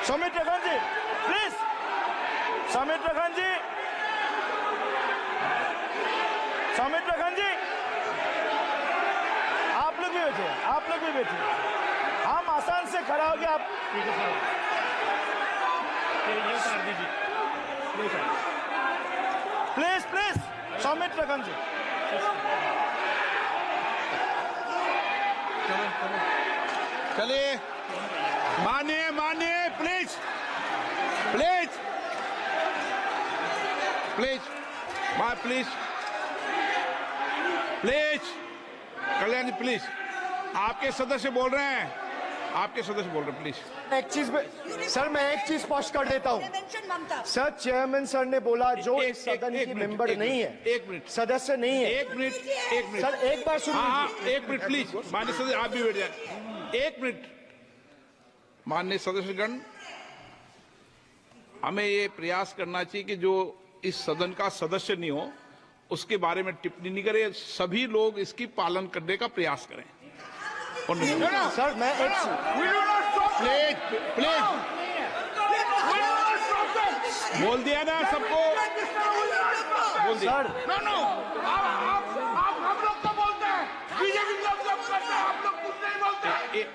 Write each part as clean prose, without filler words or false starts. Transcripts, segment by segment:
सौमित्र खान जी please, Saumitra Khan जी, सौमित्र खान जी, आप लोग भी बैठे, आप लोग भी बैठे। हम आसान से खड़ा हो गया, आप प्लीज प्लीज, सौमित्र खान जी। चलिए, मानिए मानिए, प्लीज प्लीज प्लीज, माँ please please, Kalyan ji please, आपके सदस्य बोल रहे हैं, आपके सदस्य बोल रहे हैं, प्लीज। एक चीज सर, मैं एक चीज स्पष्ट कर देता हूँ सर। चेयरमैन सर ने बोला जो इस सदन की मेंबर नहीं है, एक मिनट, सदस्य नहीं है। एक मिनट, एक मिनट सर, एक बार सुन हाँ, लीजिए। एक मिनट प्लीज, माननीय सदस्य आप भी बैठ जाए। एक मिनट, माननीय सदस्यगण, हमें ये प्रयास करना चाहिए कि जो इस सदन का सदस्य नहीं हो उसके बारे में टिप्पणी नहीं करें, सभी लोग इसकी पालन करने का प्रयास करें। सर मैं एक प्लीज प्लीज, बोल दिया ना सबको, बोल दिया। सर आप हम लोग तो बोलते हैं, बीजेपी लोग जब करते हैं आप लोग कुछ नहीं बोलते।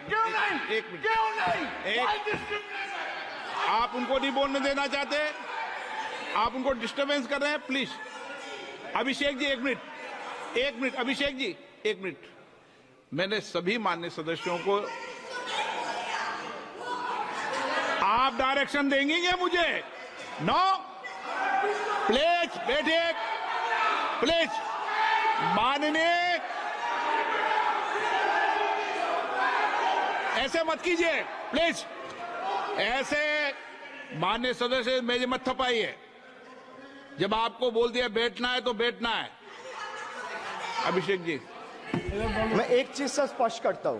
क्यों नहीं? एक मिनट, क्यों नहीं? Why discrimination? आप उनको नहीं बोलने देना चाहते, आप उनको डिस्टर्बेंस कर रहे हैं, प्लीज। अभिषेक जी एक मिनट, एक मिनट, अभिषेक जी एक मिनट। मैंने सभी माननीय सदस्यों को, आप डायरेक्शन देंगे क्या मुझे? नो, प्लीज बैठिए, प्लीज। माननीय, ऐसे मत कीजिए प्लीज, ऐसे माननीय सदस्य मेरे मत थपाइए। जब आपको बोल दिया बैठना है तो बैठना है। अभिषेक जी, मैं एक चीज से स्पष्ट करता हूं।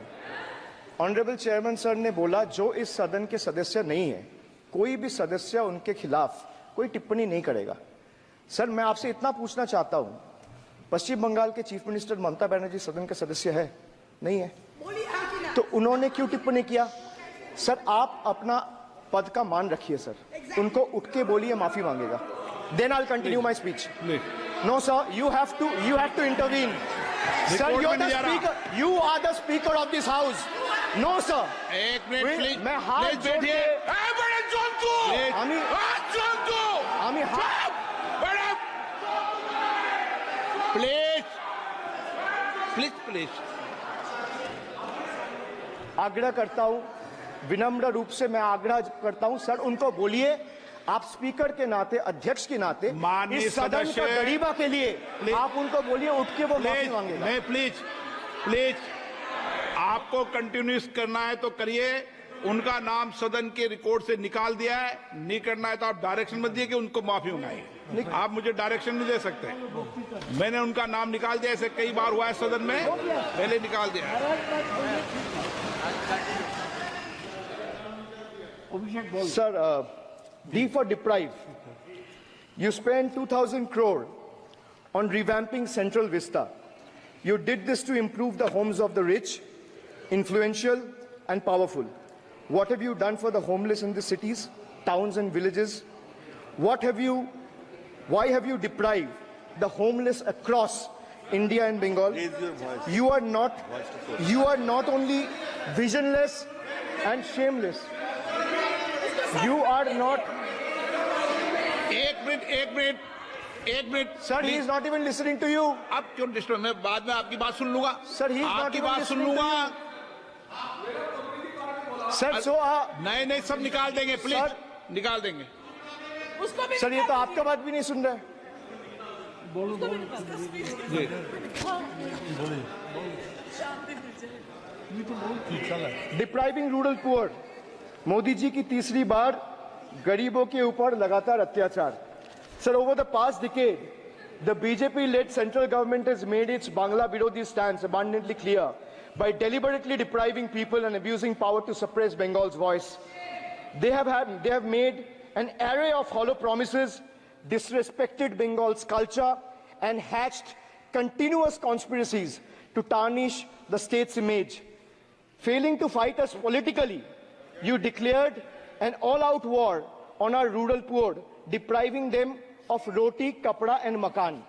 ऑनरेबल चेयरमैन सर ने बोला जो इस सदन के सदस्य नहीं है, कोई भी सदस्य उनके खिलाफ कोई टिप्पणी नहीं करेगा। सर मैं आपसे इतना पूछना चाहता हूं, पश्चिम बंगाल के चीफ मिनिस्टर ममता बनर्जी सदन के सदस्य है? नहीं है, तो उन्होंने क्यों टिप्पणी किया? सर आप अपना पद का मान रखिए सर, उनको उठ के बोलिए माफी मांगेगा। Then I will continue my speech. No sir, you have to intervene. Sir, you're the speaker. You are the speaker of this house. No sir. एक मिनट प्लीज, मैं हाथ प्लीज जोड़ बैठिए। के बड़े जंतु, আমি जंतु, আমি হাত बड़े प्लीज प्लीज प्लीज, आग्रह करता हूं, विनम्र रूप से मैं आग्रह करता हूं सर, उनको बोलिए आप स्पीकर के नाते, अध्यक्ष के नाते, माननीय इस सदन सदस्य, का गरिमा के लिए आप उनको बोलिए उठ के वो माफी प्लीज मांगेगा। नहीं, प्लीज प्लीज, आपको कंटिन्यूस करना है तो करिए। उनका नाम सदन के रिकॉर्ड से निकाल दिया है, नहीं करना है तो आप डायरेक्शन मत दिए कि उनको माफी मंगाइए। आप मुझे डायरेक्शन नहीं दे सकते। मैंने उनका नाम निकाल दिया, ऐसे कई बार हुआ है सदन में, पहले निकाल दिया है। Sir, D for deprive. You spent 2,000 crore on revamping Central Vista. You did this to improve the homes of the rich, influential, and powerful. What have you done for the homeless in the cities, towns, and villages? Why have you deprived the homeless across India and Bengal? You are not only visionless and shameless. You are not. एक minute, एक minute, एक minute. Sir, he is not even listening to you. अब क्यों disturb? मैं बाद में आपकी बात सुन लूंगा। Sir, he is not आपकी even बात सुन listening to लूंगा। Sir, so नहीं नहीं, सब निकाल देंगे, प्लीज Sir, निकाल देंगे। सर ये तो आपका बात भी नहीं सुन रहे। Depriving rural poor, Modi ji की तीसरी बार गरीबों के ऊपर लगातार अत्याचार। Sir, over the past decade, the BJP-led central government has made its Bangla Virodhi stance abundantly clear by deliberately depriving people and abusing power to suppress Bengal's voice. They have made an array of hollow promises, disrespected Bengal's culture, and hatched continuous conspiracies to tarnish the state's image. Failing to fight us politically, you declared an all-out war on our rural poor, depriving them of roti, kapda and makan.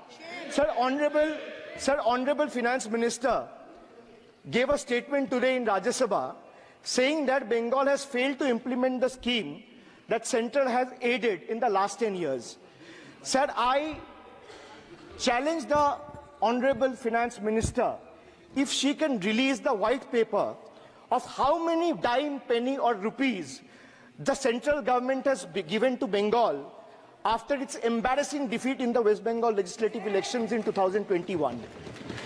Sir, Honorable Finance Minister gave a statement today in Rajya Sabha saying that Bengal has failed to implement the scheme that Central has aided in the last 10 years. Sir, I challenge the Honorable Finance Minister if she can release the white paper of how many dime, penny or rupees the central government has given to Bengal after its embarrassing defeat in the West Bengal legislative elections in 2021.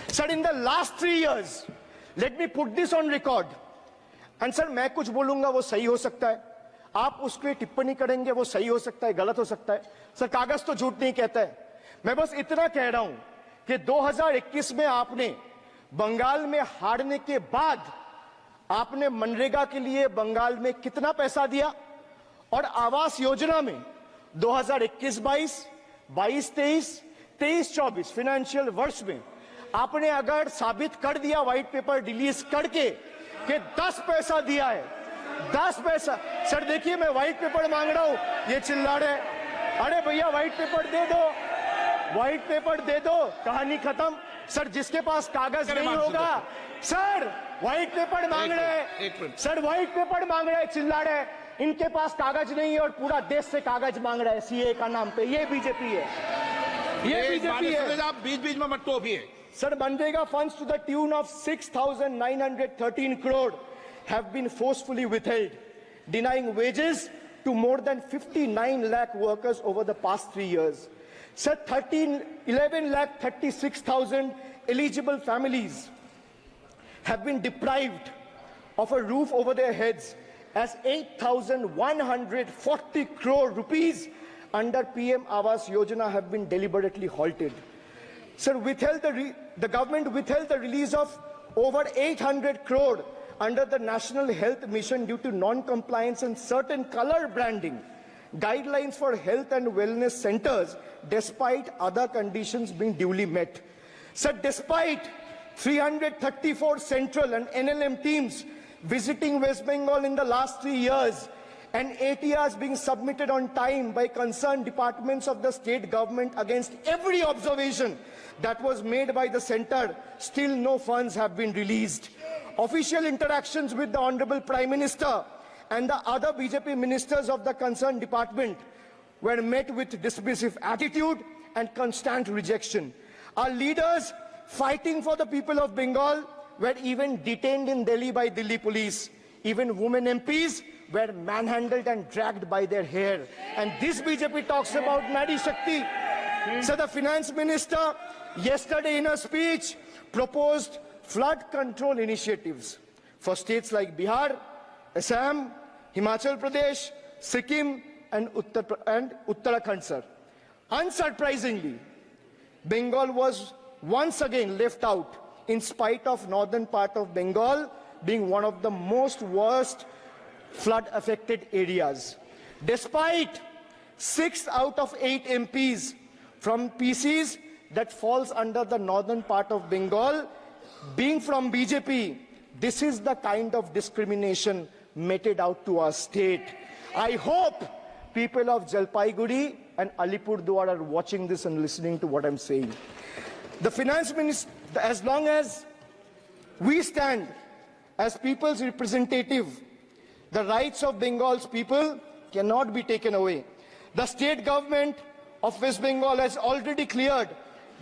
Sir, in the last 3 years, let me put this on record. And sir, मैं कुछ बोलूंगा वो सही हो सकता है, आप उस पर टिप्पणी करेंगे वो सही हो सकता है, गलत हो सकता है. सर, कागज तो झूठ नहीं कहता है. मैं बस इतना कह रहा हूं कि 2021 में आपने बंगाल में हारने के बाद आपने मनरेगा के लिए बंगाल में कितना पैसा दिया, और आवास योजना में 2021-22, 22-23, 23-24 फाइनेंशियल वर्ष में आपने अगर साबित कर दिया व्हाइट पेपर रिलीज करके कि 10 पैसा दिया है, 10 पैसा. सर देखिए, मैं व्हाइट पेपर मांग रहा हूं, ये चिल्ला रहे. अरे भैया व्हाइट पेपर दे दो, व्हाइट पेपर दे दो, कहानी खत्म. सर, जिसके पास कागज नहीं होगा, सर व्हाइट पेपर मांग रहे हैं, सर व्हाइट पेपर मांग रहे हैं, चिल्ला रहे हैं. इनके पास कागज नहीं है और पूरा देश से कागज मांग रहा है सीए का नाम पे. ये बीजेपी है, ये बीजेपी है. आप बीच बीच में मत टोकिए. Sir, Manrega funds to the tune of 6,913 crore have been forcefully withheld, denying wages to more than 59 lakh workers over the past 3 years. Sir, 11 lakh 36,000 eligible families have been deprived of a roof over their heads as 8,140 crore rupees under PM Awas Yojana have been deliberately halted. Sir, the government withheld the release of over 800 crore under the National Health Mission due to non-compliance and certain color branding guidelines for health and wellness centers, despite other conditions being duly met. Sir, despite 334 central and NLM teams visiting West Bengal in the last 3 years, and ATRs being submitted on time by concerned departments of the state government against every observation that was made by the center, still no funds have been released. Official interactions with the Honorable Prime Minister and the other BJP ministers of the concerned department were met with dismissive attitude and constant rejection. Our leaders fighting for the people of Bengal were even detained in Delhi by Delhi police. Even women MPs were manhandled and dragged by their hair. And this BJP talks about Nari Shakti. So the finance minister yesterday in a speech proposed flood control initiatives for states like Bihar, Assam, Himachal Pradesh, Sikkim and Uttarakhand, sir. Unsurprisingly, Bengal was once again left out in spite of northern part of Bengal being one of the most worst flood affected areas. Despite 6 out of 8 MPs from PCs that falls under the northern part of Bengal being from BJP, this is the kind of discrimination meted out to our state. I hope people of Jalpaiguri and Alipurduar are watching this and listening to what I'm saying. The finance minister, as long as we stand as people's representative, the rights of Bengal's people cannot be taken away. The state government of West Bengal has already cleared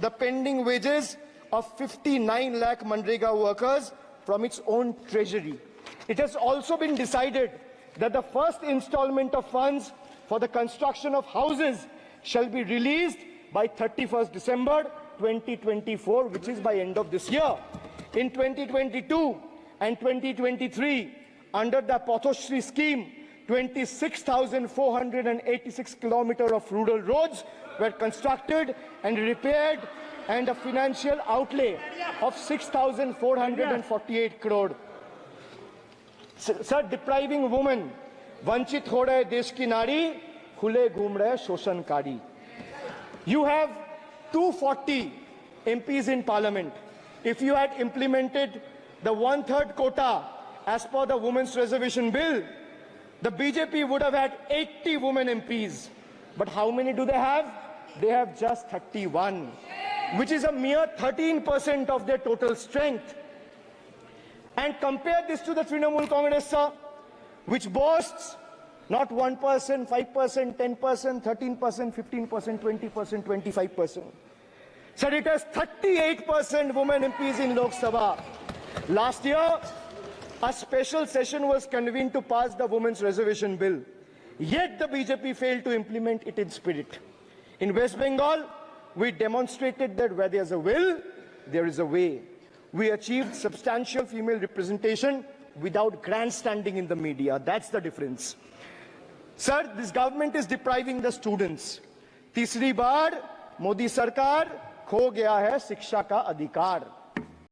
the pending wages of 59 lakh Manrega workers from its own treasury. It has also been decided that the first installment of funds for the construction of houses shall be released by 31st December 2024, which is by end of this year. In 2022 and 2023, under the Pathoshri scheme, 26,486 kilometers of rural roads were constructed and repaired, and a financial outlay of 6,448 crore. Sir, depriving women, vanchit ho rahe desh ki nari, khule ghum rahe shoshankari. You have 240 MPs in parliament. If you had implemented the 1/3 quota as per the Women's Reservation Bill, the BJP would have had 80 women MPs. But how many do they have? They have just 31, which is a mere 13% of their total strength. And compare this to the Trinamool Congress, sir, which boasts not 1%, 5%, 10%, 13%, 15%, 20%, 25%. Sir, it has 38% women MPs in Lok Sabha. Last year, a special session was convened to pass the Women's Reservation Bill. Yet the BJP failed to implement it in spirit. In West Bengal, we demonstrated that where there's a will, there is a way. We achieved substantial female representation without grandstanding in the media. That's the difference. Sir, this government is depriving the students. तीसरी बार मोदी सरकार खो गया है शिक्षा का अधिकार.